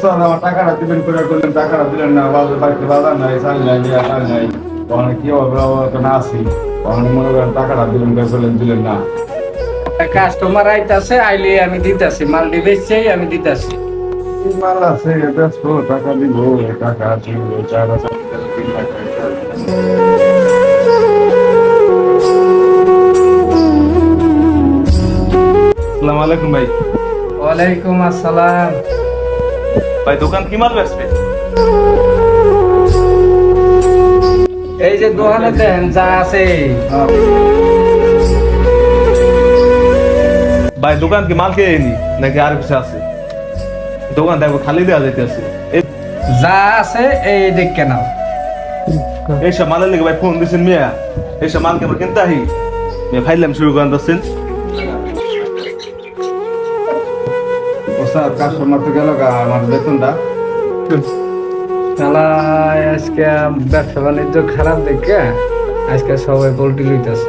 ওস্তাদ আমার টাকাটা দিবেন করে করলেন, টাকাটা দিলেন না, বাড়িতে বাজার নাই, চাল নাই, চাল নাই, ওখানে কি হবে তো না আসি, ওখানে মনে করেন টাকাটা দিলেন করে করলেন, দিলেন না। কাস্টমার আইতাছে, আইলে আমি দিতাছি, মাল বেচছেই আমি দিতাছি। কি মাল আছে ব্যস্ত, টাকা দিব, টাকা দিব, 4,000 টাকা। আসসালামু আলাইকুম ভাই। ওয়ালাইকুম আসসালাম। ভাই দোকান কি মাল বেচবে? এই যে দোকানে দেন যা আছে। ভাই দোকান কি মাল খেয়ে নি নাকি আর কিছু আছে? দোকান দেখো খালি দেওয়া যাইতেছে। যা আছে এই দেখে নাও। এইসব মালের লেগে ভাই ফোন দিচ্ছেন মিয়া, এইসব মাল কেমন কিনতে আহি মিয়া ফাইলাম শুরু করেন দিচ্ছেন। ওস্তাদ কাস্টমার তো গেল গা, আমার বেতনটা। শালা আজকে ব্যবসা বাণিজ্য খারাপ দেখে আজকে সবাই পোল্ট্রি লইতেছে।